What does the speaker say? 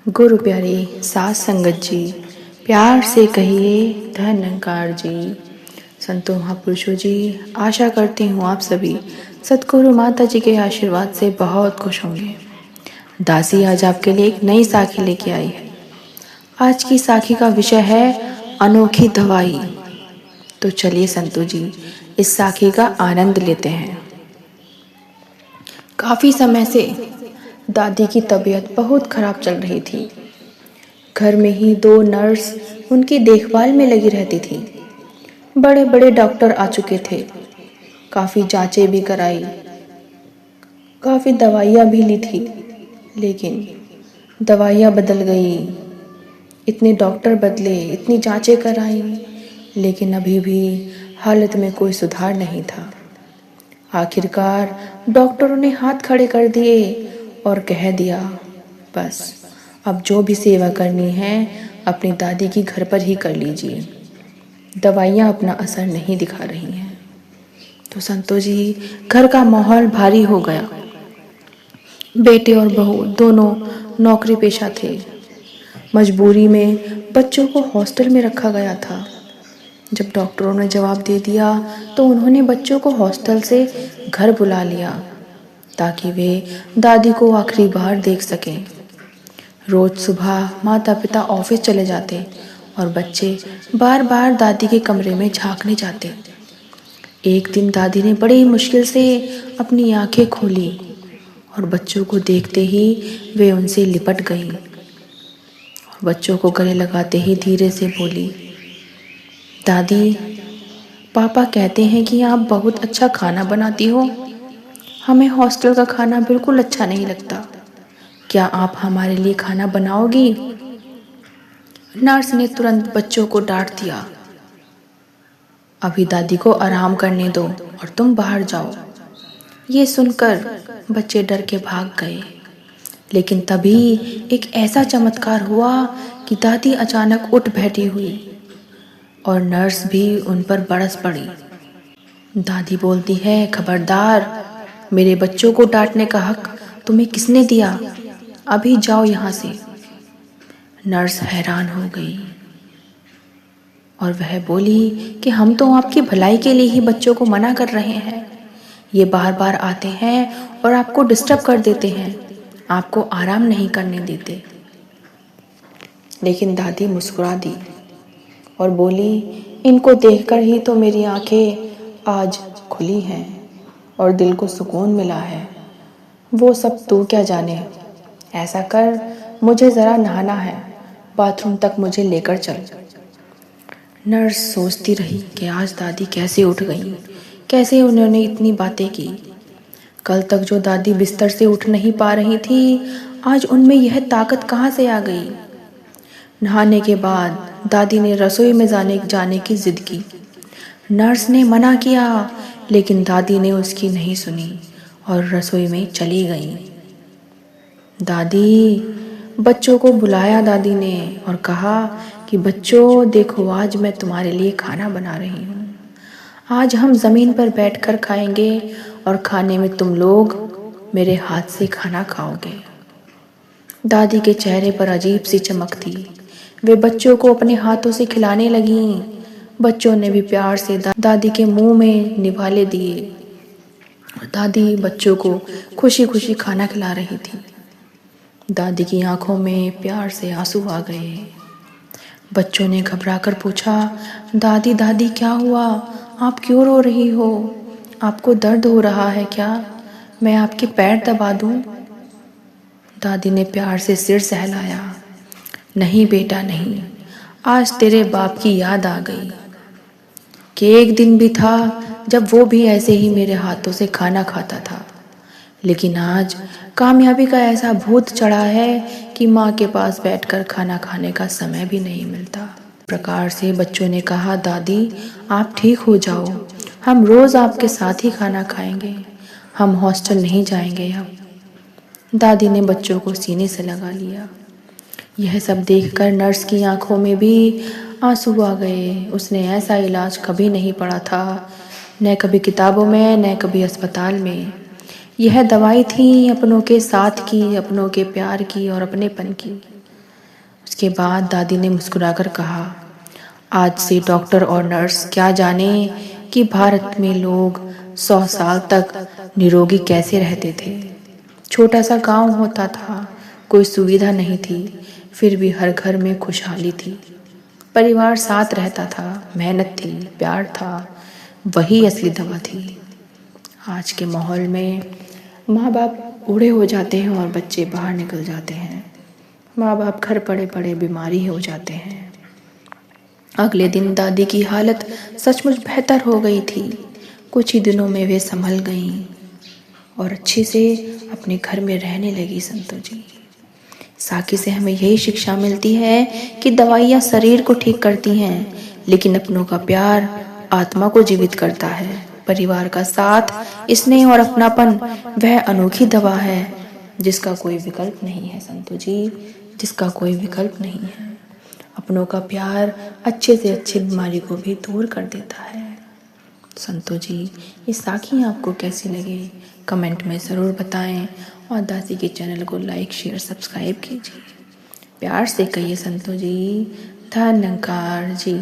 गुरु प्यारे सास संगत जी, प्यार से कहिए धन्यकार जी। संतों महापुरुषों जी, आशा करती हूँ आप सभी सतगुरु माता जी के आशीर्वाद से बहुत खुश होंगे। दासी आज आपके लिए एक नई साखी लेके आई है। आज की साखी का विषय है अनोखी दवाई। तो चलिए संतों जी, इस साखी का आनंद लेते हैं। काफी समय से दादी की तबीयत बहुत खराब चल रही थी। घर में ही 2 नर्स उनकी देखभाल में लगी रहती थी। बड़े बड़े डॉक्टर आ चुके थे, काफ़ी जांचें भी कराई, काफ़ी दवाइयाँ भी ली थी, लेकिन दवाइयाँ बदल गई। इतने डॉक्टर बदले, इतनी जांचें कराई, लेकिन अभी भी हालत में कोई सुधार नहीं था। आखिरकार डॉक्टरों ने हाथ खड़े कर दिए और कह दिया, बस अब जो भी सेवा करनी है अपनी दादी की घर पर ही कर लीजिए, दवाइयाँ अपना असर नहीं दिखा रही हैं। तो संतों जी, घर का माहौल भारी हो गया। बेटे और बहू दोनों नौकरी पेशा थे। मजबूरी में बच्चों को हॉस्टल में रखा गया था। जब डॉक्टरों ने जवाब दे दिया तो उन्होंने बच्चों को हॉस्टल से घर बुला लिया ताकि वे दादी को आखिरी बार देख सकें। रोज सुबह माता पिता ऑफिस चले जाते और बच्चे बार बार दादी के कमरे में झांकने जाते। एक दिन दादी ने बड़ी मुश्किल से अपनी आंखें खोली और बच्चों को देखते ही वे उनसे लिपट गईं और बच्चों को गले लगाते ही धीरे से बोली, दादी, पापा कहते हैं कि आप बहुत अच्छा खाना बनाती हो। हमें हॉस्टल का खाना बिल्कुल अच्छा नहीं लगता। क्या आप हमारे लिए खाना बनाओगी? नर्स ने तुरंत बच्चों को डांट दिया, अभी दादी को आराम करने दो और तुम बाहर जाओ। ये सुनकर बच्चे डर के भाग गए, लेकिन तभी एक ऐसा चमत्कार हुआ कि दादी अचानक उठ बैठी हुई और नर्स भी उन पर बरस पड़ी। दादी बोलती है, खबरदार, मेरे बच्चों को डांटने का हक तुम्हें किसने दिया? अभी जाओ यहाँ से। नर्स हैरान हो गई और वह बोली कि हम तो आपकी भलाई के लिए ही बच्चों को मना कर रहे हैं। ये बार बार आते हैं और आपको डिस्टर्ब कर देते हैं, आपको आराम नहीं करने देते। लेकिन दादी मुस्कुरा दी और बोली, इनको देखकर ही तो मेरी आंखें आज खुली हैं और दिल को सुकून मिला है। वो सब तू क्या जाने। ऐसा कर, मुझे ज़रा नहाना है, बाथरूम तक मुझे लेकर चल। नर्स सोचती रही कि आज दादी कैसे उठ गई, कैसे उन्होंने इतनी बातें की। कल तक जो दादी बिस्तर से उठ नहीं पा रही थी, आज उनमें यह ताकत कहाँ से आ गई। नहाने के बाद दादी ने रसोई में जाने की जिद की। नर्स ने मना किया, लेकिन दादी ने उसकी नहीं सुनी और रसोई में चली गई। दादी, बच्चों को बुलाया दादी ने और कहा कि बच्चों देखो, आज मैं तुम्हारे लिए खाना बना रही हूँ। आज हम ज़मीन पर बैठकर खाएंगे और खाने में तुम लोग मेरे हाथ से खाना खाओगे। दादी के चेहरे पर अजीब सी चमक थी। वे बच्चों को अपने हाथों से खिलाने लगीं। बच्चों ने भी प्यार से दादी के मुंह में निवाले दिए और दादी बच्चों को खुशी खुशी खाना खिला रही थी। दादी की आंखों में प्यार से आंसू आ गए। बच्चों ने घबराकर पूछा, दादी दादी क्या हुआ? आप क्यों रो रही हो? आपको दर्द हो रहा है क्या? मैं आपके पैर दबा दूं? दादी ने प्यार से सिर सहलाया। नहीं बेटा नहीं, आज तेरे बाप की याद आ गई कि एक दिन भी था जब वो भी ऐसे ही मेरे हाथों से खाना खाता था, लेकिन आज कामयाबी का ऐसा भूत चढ़ा है कि माँ के पास बैठकर खाना खाने का समय भी नहीं मिलता। प्रकार से बच्चों ने कहा, दादी आप ठीक हो जाओ, हम रोज़ आपके साथ ही खाना खाएंगे, हम हॉस्टल नहीं जाएंगे अब। दादी ने बच्चों को सीने से लगा लिया। यह सब देखकर नर्स की आंखों में भी आंसू आ गए। उसने ऐसा इलाज कभी नहीं पढ़ा था, न कभी किताबों में, न कभी अस्पताल में। यह दवाई थी अपनों के साथ की, अपनों के प्यार की और अपनेपन की। इसके बाद दादी ने मुस्कुराकर कहा, आज से डॉक्टर और नर्स क्या जाने कि भारत में लोग 100 साल तक निरोगी कैसे रहते थे। छोटा सा गांव होता था, कोई सुविधा नहीं थी, फिर भी हर घर में खुशहाली थी। परिवार साथ रहता था, मेहनत थी, प्यार था, वही असली दवा थी। आज के माहौल में माँ बाप बूढ़े हो जाते हैं और बच्चे बाहर निकल जाते हैं। माँ बाप घर पड़े पड़े बीमारी हो जाते हैं। अगले दिन दादी की हालत सचमुच बेहतर हो गई थी। कुछ ही दिनों में वे संभल गईं और अच्छे से अपने घर में रहने लगी। संतों जी, साकी से हमें यही शिक्षा मिलती है कि दवाइयाँ शरीर को ठीक करती हैं, लेकिन अपनों का प्यार आत्मा को जीवित करता है। परिवार का साथ, स्नेह और अपनापन वह अनोखी दवा है जिसका कोई विकल्प नहीं है। संतों जी, जिसका कोई विकल्प नहीं है। अपनों का प्यार अच्छे से अच्छी बीमारी को भी दूर कर देता है। संतों जी, ये साखी आपको कैसी लगी कमेंट में ज़रूर बताएं और दादी के चैनल को लाइक शेयर सब्सक्राइब कीजिए। प्यार से कहिए संतों जी, धन्यवाद जी।